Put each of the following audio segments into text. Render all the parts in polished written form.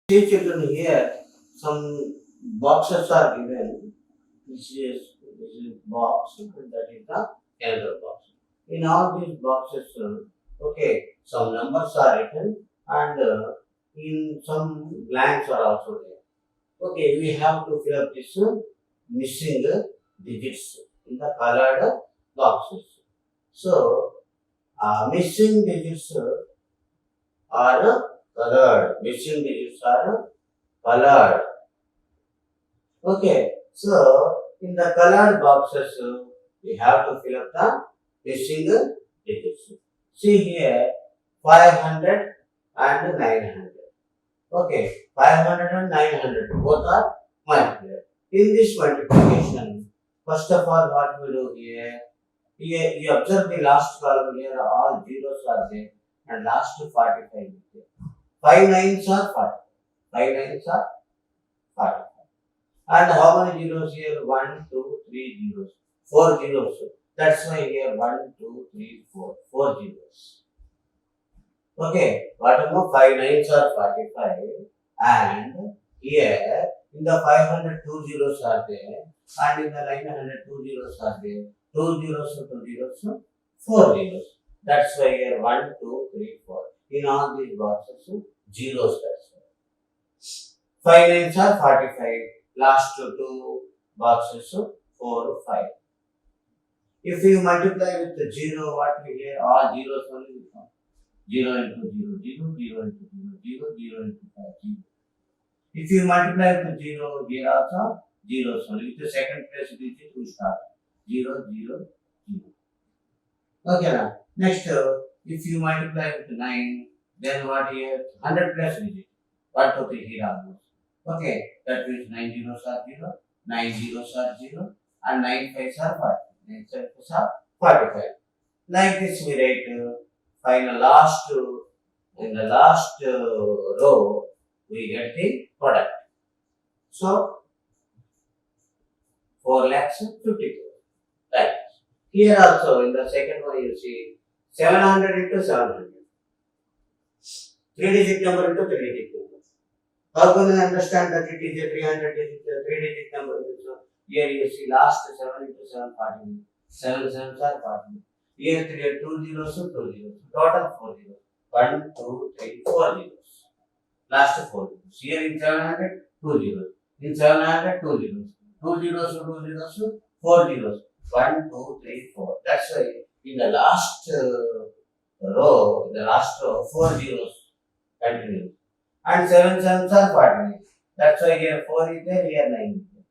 See children here, some boxes are given. This is box, and that is the another box. In all these boxes, okay, some numbers are written and in some blanks are also there. Okay, we have to fill up this missing digits in the colored boxes. So, missing digits are colored. Missing digits are colored. Okay, so in the colored boxes, we have to fill up the missing digits. See here, 500 and 900. Okay, 500 and 900, both are multiplied. In this multiplication, first of all, what we do here, you observe the last column here, all zeros are there, and last 45 is there. 5 nines are 40. 5 nines are 40. And how many zeros here? 1, 2, 3 zeros. 4 zeros. That's why here 1, 2, 3, 4. 4 zeros. Okay, whatever 5 nines are 45, and here in the 500 2 zeros are there, and in the 900 2 zeros are there. 2 zeros, 2 zeros, 4 zeros. That's why here 1, 2, 3, 4. In all these boxes, zeros. That's why 5 nines are 45. Last two boxes, 4, 5. If you multiply with the 0, what we get? All zeros only become 0 into 0, 0, 0 into 0, 0, 0 into 5, 0. If you multiply with the 0, here also zeros only. With the second place digit, we start 0, 0, 0. Okay, now. Next, if you multiply with 9, then what here? 100 plus digit. 1, 2, 3 here almost. Okay, that means 9 zeros are 0, 9 zeros are 0, and 9 fives are 40. 9 fives are 45. Like this we write final last in the last row we get the product. So 4 lakhs 50. Right. Here also in the second one you see 700 into 700. 3-digit number into 3-digit number. How can you understand that it is a 3-digit number? Here you see last 7 into 7 40. 7 sevens are 40. Here 2 zeros, 2 zeros. Total 4 zeros. 1, 2, 3, 4 zeros. Last 4 zeros. Here in 700, 2 zeros. In 700, 2 zeros. 2 zeros, 2 zeros, 4 zeros. 1, 2, 3, 4. That's why in the last row, 4 zeros continue. And 7 sevens are 49. That's why here 4 is there, here 9 is there.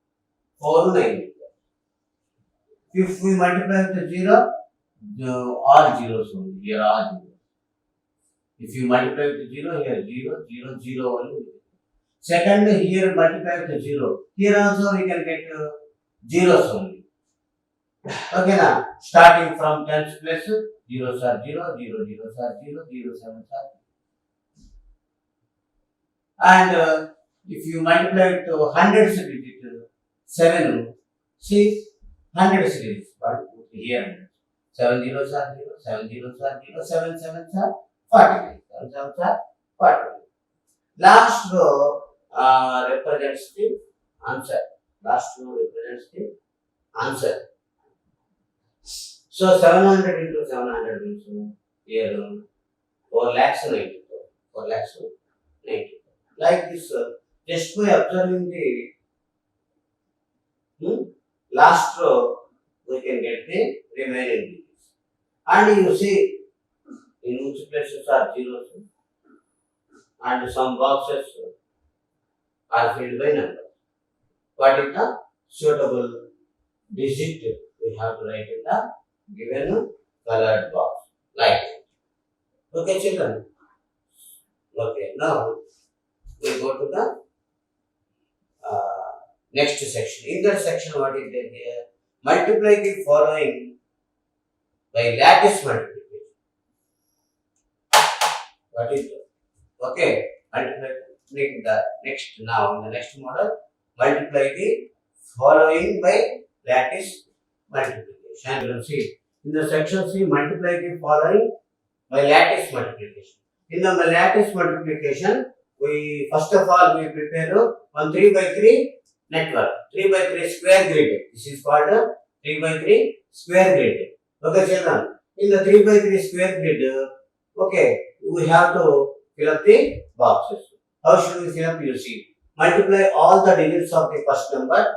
4, 9 is there. If we multiply with 0, all zeros only. Here all zeros. If you multiply with 0, here 0, 0, 0 only. Second, here multiply with 0. Here also we can get zeros only. Okay, now starting from tens place, zeros are 0, 0, zeros are 0, 0, sevens are 0. And if you multiply it to hundreds digit, 7, see, hundreds digits, but here 7 zeros are 0, 7 zeros are 0, 7 sevens are 49, 7 sevens are 49. Last row represents the answer. Last row represents the answer. So 700 into 700 means here 4 lakhs 94. 4 lakhs 94. Like this, just by observing the last row, we can get the remaining digits. And you see, in which places are zeros, and some boxes are filled by numbers. What is the suitable digit we have to write in the given colored box? Like that. Okay, children. Okay, now we go to the next section. In that section, what is there here? Multiply the following by lattice multiplication. What is it? Okay, multiply the next now in the next model. Multiply the following by lattice multiplication. You will see in the section C, multiply the following by lattice multiplication. In the lattice multiplication, we first of all we prepare one 3 by 3 network, 3 by 3 square grid. This is called a 3 by 3 square grid. Okay, children. In the 3 by 3 square grid, okay, we have to fill up the boxes. How should we fill up? You see, multiply all the digits of the first number.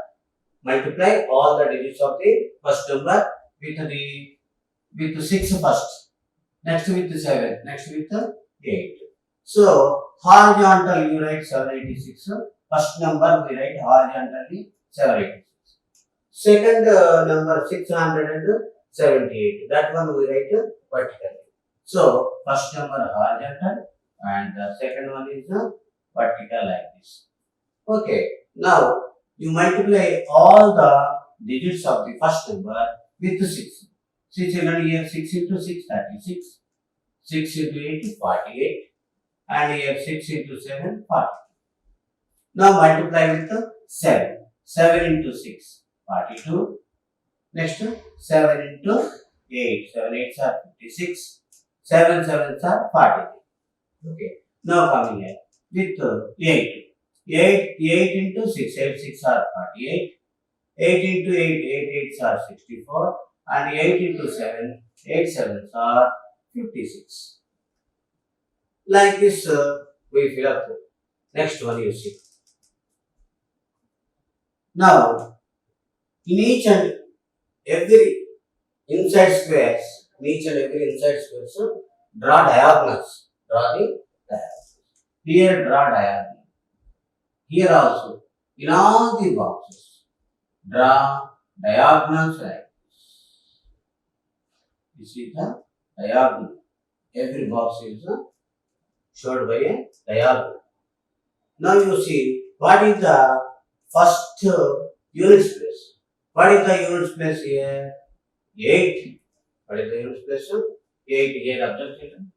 Multiply all the digits of the first number with the 6 first. Next with the 7. Next with the 8. So horizontal you write 786. First number we write horizontally 786. Second number 678. That one we write vertically. So first number horizontal and the second one is vertical like this. Okay. Now you multiply all the digits of the first number with 6. 6 here 6 into 6 36. 6 into 8 is 48. And here 6 into 7 40. Now multiply with 7. 7 into 6 42. Next 7 into 8. 7 8s are 56. 7 7s are 43. Okay. Now coming here with 8. 8 into 6. 8 6 are 48. 8 into 8. 8 8s are 64. And 8 into 7. 8 7s are 56. Like this, we fill up. Next one you see. Now, in each and every inside squares, draw diagonals. Draw the diagonals. Here, draw diagonal. Here also, in all the boxes, draw diagonals like this. This is the diagonal. Every box is showed by a diagonal. Now you see what is the first units place. What is the units place here? 8. What is the units place? 8 here. Observe children.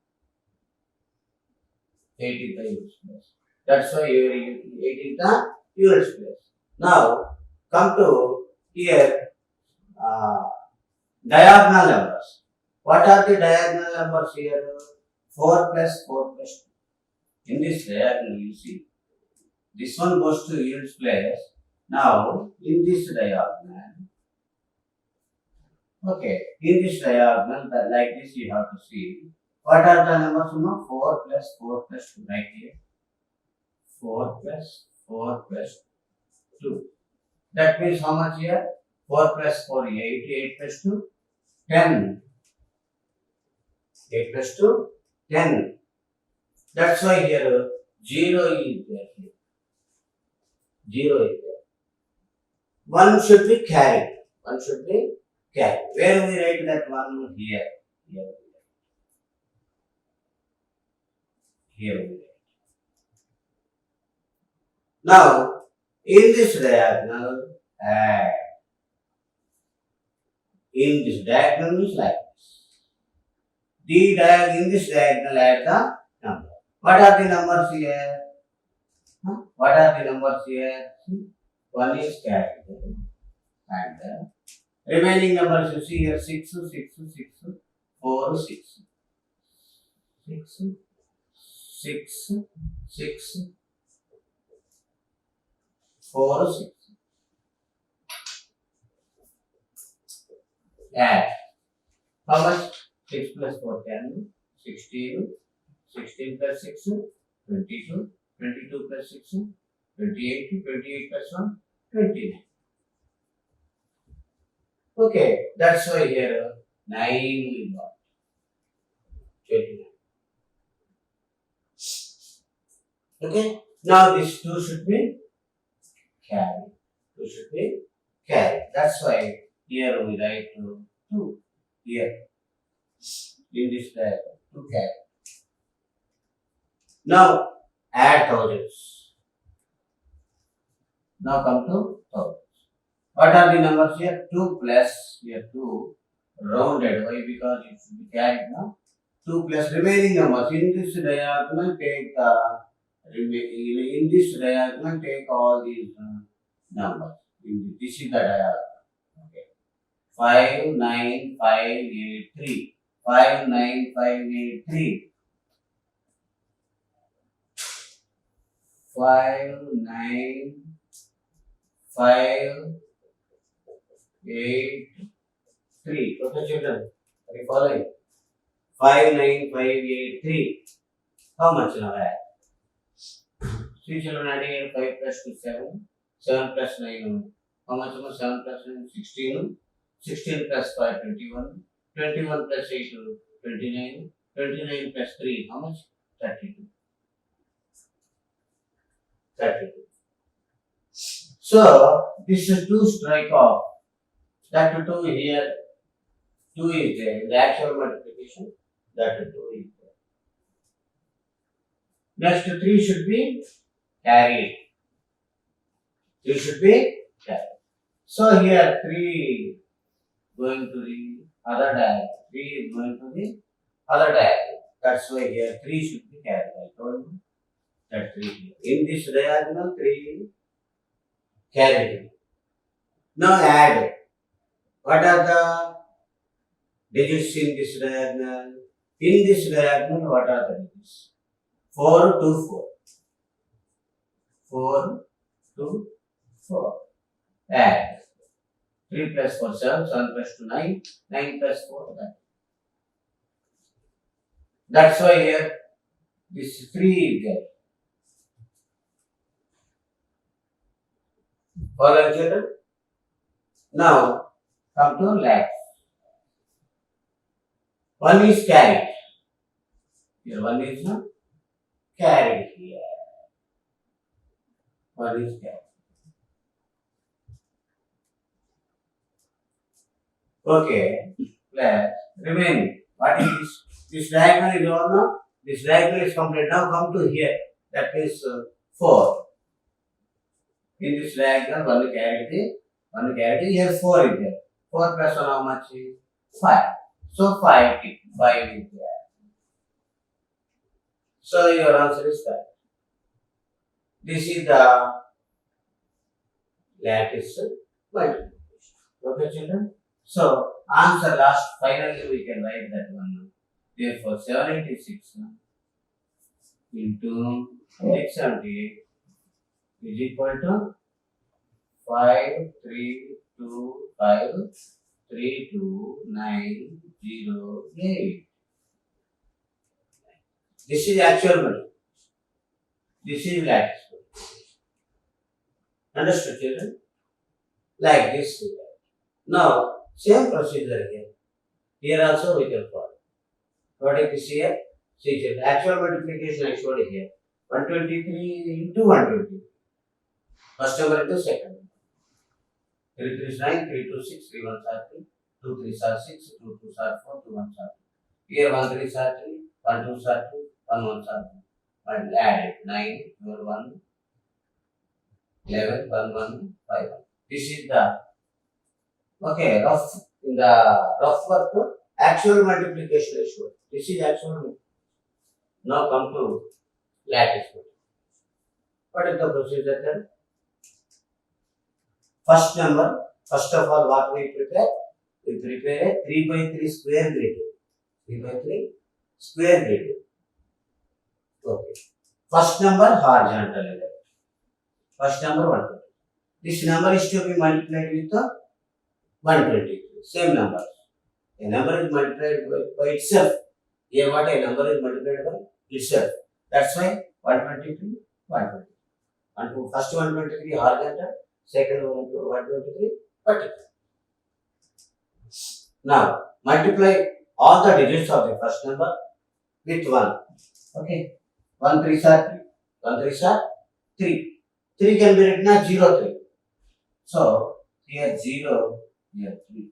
8 is the units place. That's why 8 is the units place. Now come to here diagonal numbers. What are the diagonal numbers here? 4 plus 4 plus 2. In this diagonal you see, this one goes to units place. Now in this diagonal, okay, in this diagonal like this you have to see. What are the numbers? 4 plus 4 plus 2 right here. 4 plus 4 plus 2. That means how much here? 4 plus 4 8. 8 plus 2 10. 8 plus 2 10. That's why here 0 is there. 0 is there. 1 should be carried. 1 should be carried. Where we write that 1? Here. Here we write. Now, in this diagonal, add. In this diagonal is like this. In this diagonal, add the number. What are the numbers here? What are the numbers here? 1 is carried. And remaining numbers you see here 6, 4, 6, 4, 6. Add. How much? 6 plus 4, 10, 16, 16 plus 6, 22, 22 plus 6, 28, 28 plus 1, 29. Okay, that's why here 9 we got. 29. Okay, now this 2 should be carried. 2 should be carried. That's why here we write 2 here. In this diagram, 2 carried. Now add thousands. Now come to thousands. What are the numbers here? 2 plus here 2 rounded. Why? Because it should be carried now. 2 plus remaining numbers. In this diagonal take all these numbers. This is the diagonal. Okay. 5, 9, 5, 8, 3. 5, 9, 5, 8, 3. 5, 9, 5, 8, 3. Okay, children, are you following? 5, 9, 5, 8, 3. How much now? 3 children adding 5 plus 2, 7. 7 plus 9. How much? 7 plus 9, 16. 16 plus 5, 21. 21 plus 8, 29. 29 plus 3, how much? 32. 32. So, this is 2 strike off. That 2 here, 2 is there. In the actual multiplication, that 2 is there. Next 3 should be carried. 3 should be carried. So, here 3 going to the other diagonal. 3 is going to the other diagonal. That's why here 3 should be carried. I told you that 3 here. In this diagonal, 3 carried. Now add. What are the digits in this diagonal? In this diagonal, what are the digits? 4 to 4. 4 to 4. Add. 3 plus 4, 7. 7 plus 2, 9. 9 plus 4, 9. That's why here this 3 is there. Follow children? Now come to lakhs. 1 is carried. Here 1 is not carried here. 1 is carried. Okay. Lakhs. Remaining. What is this? This diagonal is over now. This diagonal is complete. Now come to here. That is 4. In this diagonal, 1 carried. 1 carried. Here 4 is there. 4 plus 1 how much is? 5. So 5 is there. So your answer is 5. This is the lattice multiplication. Okay, children? So answer last, finally we can write that one. Therefore 786 into 678 is equal to 5, 3, 2, 5, 3, 2, 9, 0, 8. This is actual multiplication. This is lattice multiplication. Understood, children? Like this. Now, same procedure here. Here also we can follow. What is this here? See, children, actual multiplication I showed here. 123 into 120. First number into second number. 3 3 is 9, 3 2 6, 3 1 are 3, 2 3 are 6, 2 2 are 4, 2 1 are 2. Here 1 3 are 3, 1 2 are 2, 1 1 are 2. And add it. 9, 12, 1, 11, 1 1, 5 1. This is the okay, rough in the rough work actual multiplication is shown. This is actual multiplication. Now come to lattice multiplication. What is the procedure then? First number, first of all, what we prepare? We prepare a 3 by 3 square grid. 3 by 3 square grid. Okay. First number horizontal element. First number 120. This number is to be multiplied with the 123. Same numbers. A number is multiplied by itself. Here what a number is multiplied by itself. That's why 123, 120. And first 123 horizontal, second 123 vertical. Now multiply all the digits of the first number with 1. Okay. 1 3 are 3. 1 3 are 3. 3 can be written as 0 3. So here 0, here 3.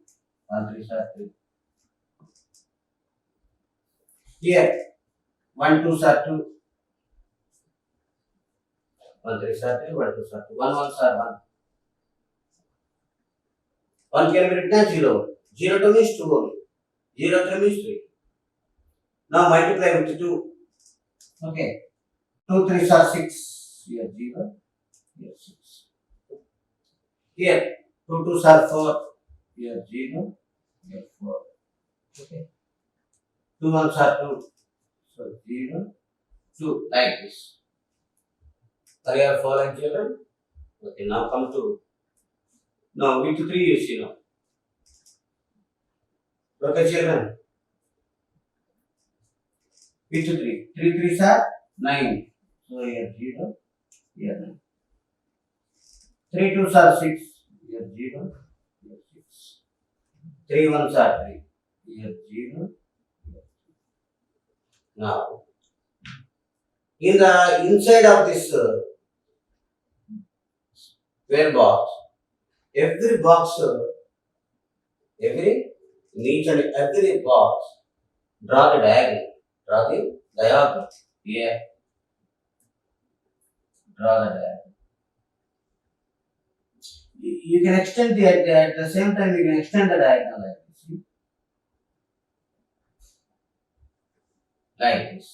1 3 are 3. Here 1 2 are 2. 1 3 are 3. 1 2 are 2. 1 1 are 1. 1 can be written as 0. 0 2 means 2 only. 0 3 means 3. Now multiply with 2. Okay. 2 3 are 6. Here 0. Here 6. Here 2 2 are 4. Here 0. Here 4. Okay. 2 1 are 2. So 0, 2 like this. Are you all following, children? Okay, now come to now with 3 you see now. Okay, children. With 3. 3 3s are 9. So here 0, here 9. 3 2s are 6. Here 0, here 6. 3 1s are 3. Here 0. Now, in the inside of this square box, every box, in each and every box, draw the diagonal. Draw the diagonal. Here, draw the diagonal. You can extend at the same time you can extend the diagonal like this. See? Like this.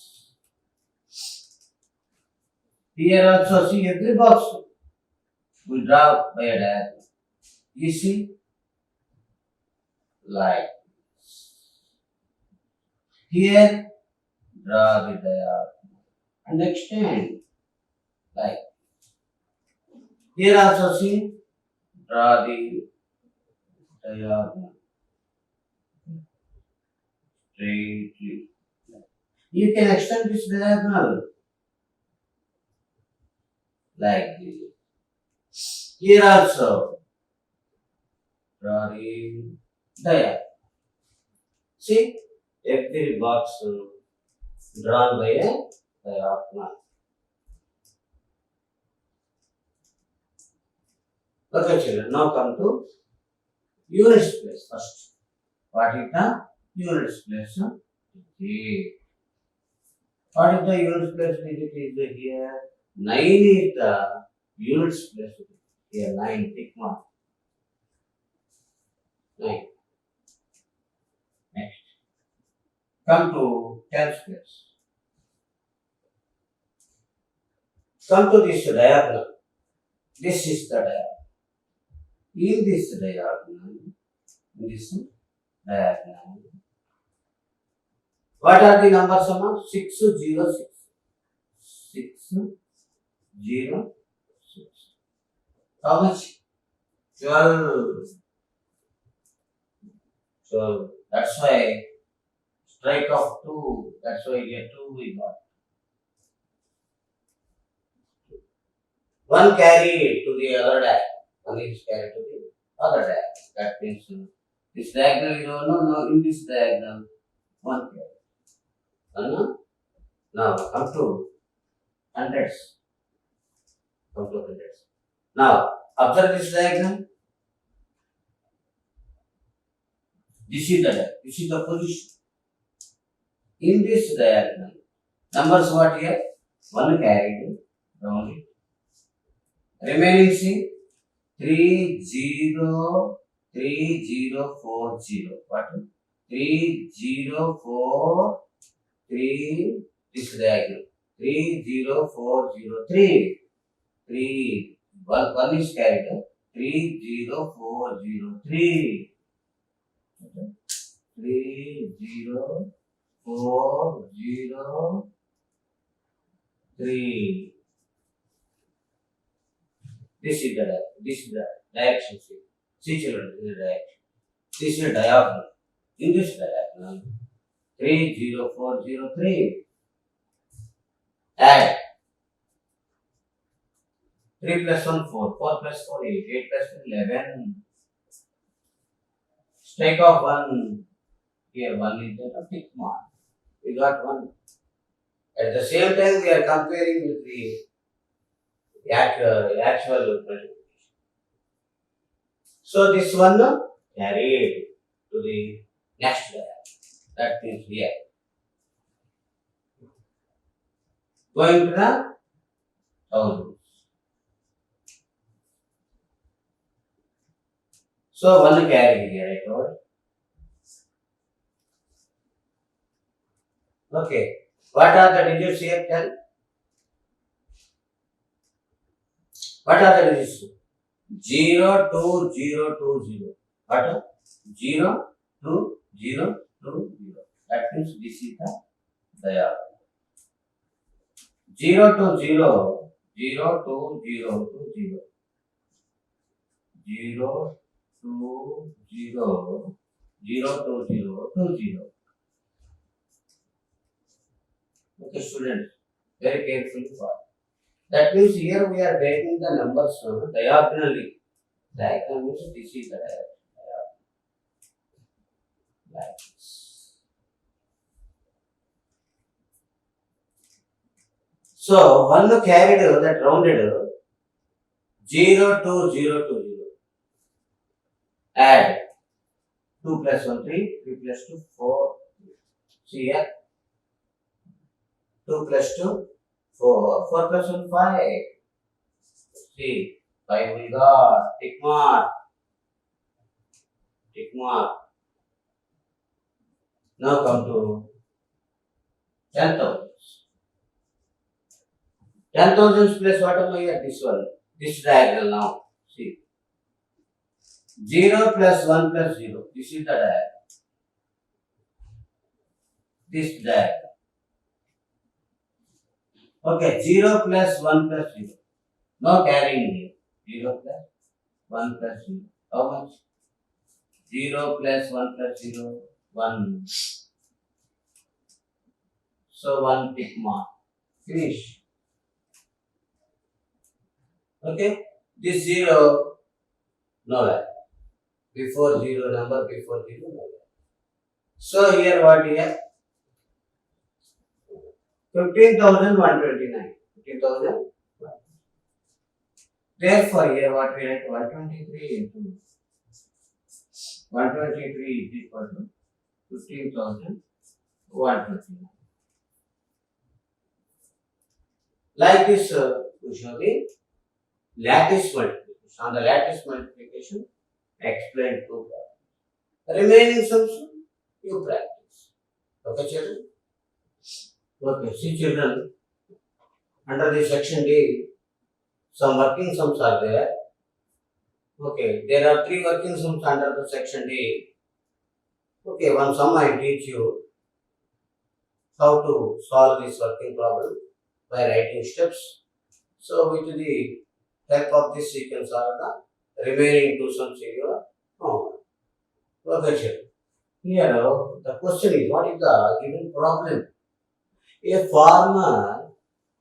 Here also see every box we draw by a diagonal. You see? Like this. Here draw the diagonal and extend like here also see draw the diagonal straightly. You can extend this diagonal like this. Here also draw the diagonal. See every box drawn by a diagonal. Okay, children. Now come to units place first. What is the units place? Digit. What is the units place digit is here? 9 is the units place. Here 9, tick mark. 9. Next. Come to tens place. Come to this diagonal. This is the diagonal. In this diagonal, what are the numbers among 6 0 6? 6 0 6. How much? 12. 12. That's why strike of 2. That's why here 2 we got. One carry to the other diagonal. One is carried to the other diagonal. That means this diagonal is no, in this diagonal, one carry. Now come to hundreds. Come to hundreds. Now observe this diagram. This is the position. In this diagram, numbers what here? One carried round it. Remaining see 3 0 3 0 4 0. What? 3 0 4 3. This diagram. 3 0 4 0 3. 3 1 is carried. 3 0 4 0 3. 3 0 4 0 3. This is the direction. See children, this is the direction. This is a diagonal. In this diagonal, 3 0 4 0 3. Add 3 plus 1 4, 4 plus 4 8, 8 plus 2 11. Strike off 1. Here 1 is there, tick mark. We got 1. At the same time, we are comparing with the actual multiplication. So this one carried to the next layer. That means here. Going to the thousands. So one carry here, I told. Okay. What are the digits here? Tell. What are the digits? 0 2 0 2 0. What? 0 2 0 2 0. That means this is the diagonal. 0 to 0 0 to 0 to 0. 0 to 0. 0 to 0 to 0. Okay, students, very carefully follow. That means here we are taking the numbers diagonally. Diagonal means this is the diagonal. Like this. So one carried that rounded 0 to 0 to 0. Add 2 plus 1 3, 3 plus 2 4. See here 2 plus 2 4, 4 plus 1 5. See 5 we got tick mark. Tick mark. Now come to 10,000. 10,000 plus what am I here? This one. This diagonal now. See. 0 plus 1 plus 0. This is the diagonal. This diagonal. Okay. 0 plus 1 plus 0. No carrying here. 0 plus 1 plus 0. How much? 0 plus 1 plus 0. 1. So 1 tick mark. Finish. Okay. This 0. No value. Before 0 number, before 0 number. So here what here? 15,129. 15,000. Therefore here what we write? 123 into 123 is equal to 15,129. Like this, we show the lattice multiplication. On the lattice multiplication, explain two problems. Remaining sums, you practice. Okay, children? Okay, see children, under the section D, some working sums are there. Okay, there are 3 working sums under the section D. Okay, one sum I teach you how to solve this working problem by writing steps. So, with the help of this, you can solve the remaining 2 sums in your homework. Okay, children. Here, the question is, what is the given problem? A farmer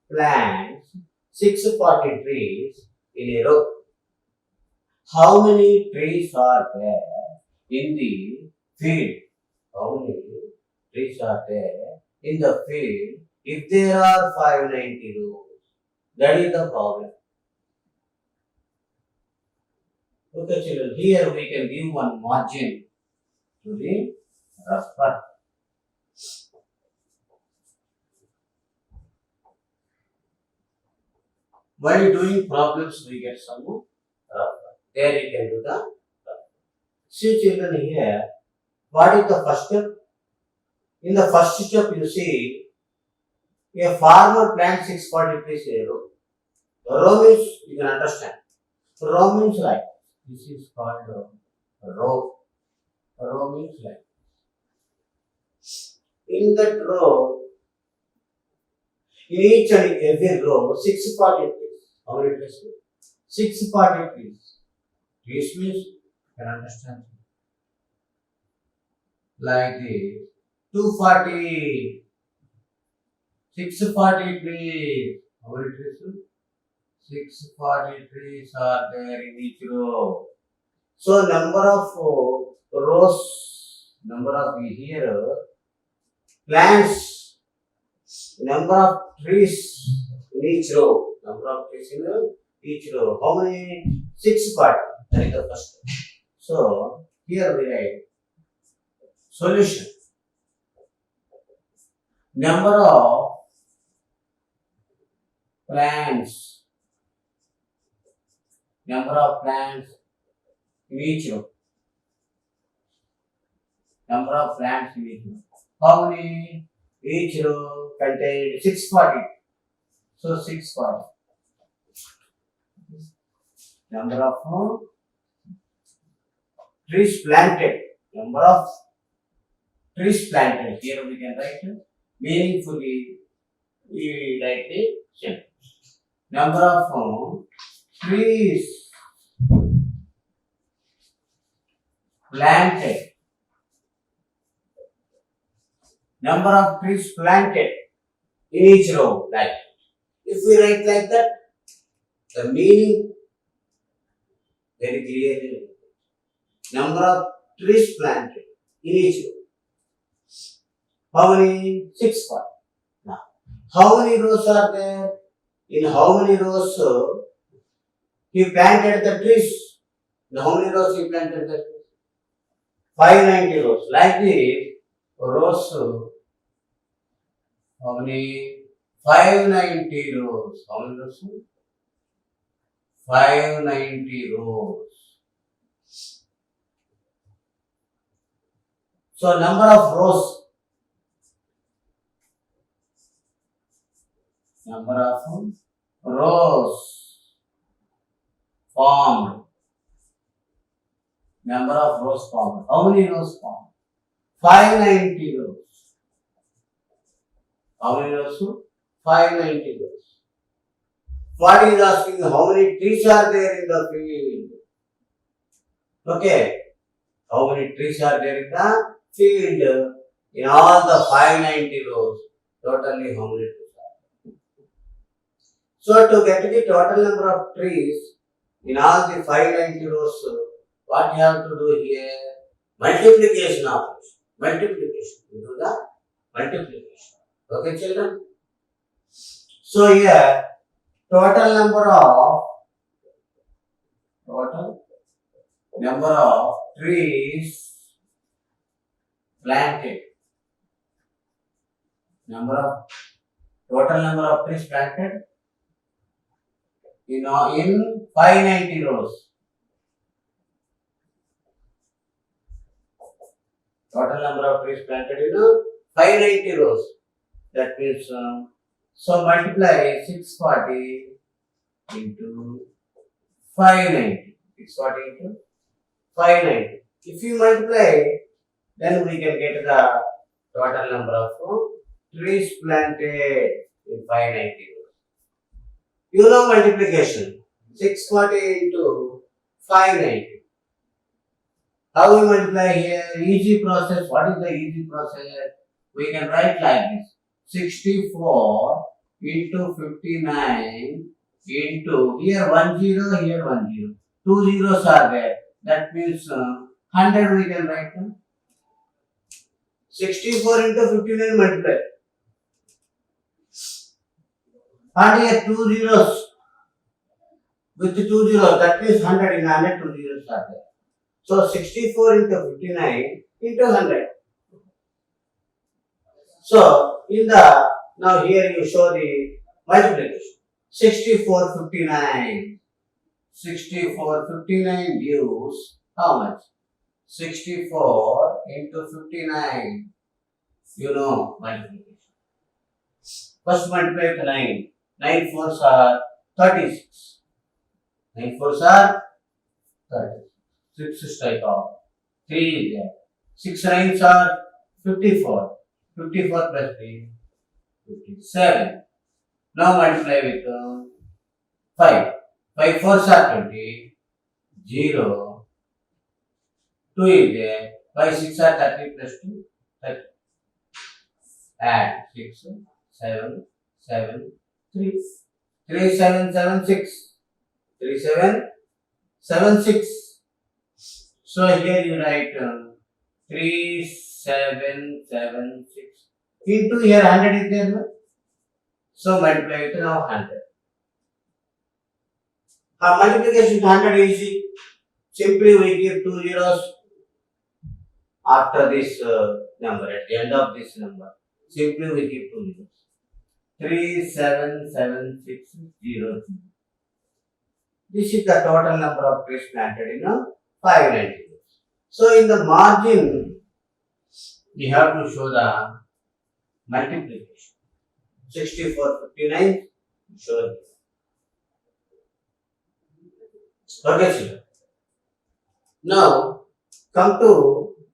plants 640 trees in a row. How many trees are there in the field? How many trees are there in the field if there are 590 rows? That is the problem. Okay, children, here we can give one margin to the rougher. While doing problems, we get some rougher. There you can do the rougher. See, children, here, what is the first step? In the first step, you see, a farmer plants 640 trees in a row. Row means, you can understand. Row means like, this is called row. Row means like. In that row, in each and every row, 640 trees. How many trees? 640 trees. Trees means, you can understand. Like this. 240. 640 trees. How many trees? 640 trees are there in each row. So number of rows, number of here plants, number of trees in each row. Number of trees in each row. How many? 640. That is the first one. So here we write solution. Number of plants. Number of plants in each row. Number of plants in each row. How many? Each row contained 640. So 640. Number of trees planted. Number of trees planted. Here we can write meaningfully. We write the sentence. number of trees planted, number of trees planted in each row. Like if we write like that, the meaning very clearly. Number of trees planted in each row. How many? 640. Now, how many rows are there? In how many rows he planted the trees? In how many rows he planted the trees? 590 rows. Like this, rows, how many? 590 rows. How many rows? 590 rows. So, number of rows. Number of rows formed. Number of rows formed. How many rows formed? 590 rows. How many rows? 590 rows. What is asking? How many trees are there in the field? Okay. How many trees are there in the field? In all the 590 rows. Totally how many trees are there? So to get the total number of trees in all the 590 rows, what you have to do here? Multiplication operation. Multiplication. You do the multiplication. Okay, children? So here, total number of trees planted. Total number of trees planted in 590 rows. Total number of trees planted in 590 rows. That means, so multiply 640 into 590. 640 into 590. If you multiply, then we can get the total number of trees planted in 590 rows. You know multiplication. 640 into 590. How we multiply here? Easy process. What is the easy process? We can write like this. 64 into 59 into here 10, here 10. 2 zeros are there. That means 100 we can write them. 64 into 59 multiply. And here 2 zeros. With 2 zeros, that means 100 in 100, 2 zeros are there. So 64 into 59 into 100. So in the, now here you show the multiplication. 64, 59. 64, 59 gives how much? 64 into 59. You know multiplication. First multiply with 9. 9 fours are 36. 9 fours are 36. 6 is strike off. 3 is there. 6 nines are 54. 54 plus 3, 57. Now multiply with 5. 5 fours are 20. 0. 2 is there. 5 6 are 30 plus 2, 30. Add 6, 7, 7, 3. 3, 7, 7, 6. 3, 7, 7, 6. So here you write 3, 7, 7, 6. Into here 100 is there, no? So multiply with now 100. Multiplication with 100 is easy. Simply we give 2 zeros after this number, at the end of this number. Simply we give 2 zeros. 3, 7, 7, 6, 0. This is the total number of trees planted in 590. So in the margin, we have to show the multiplication. 64, 59, show it. Okay, children. Now, come to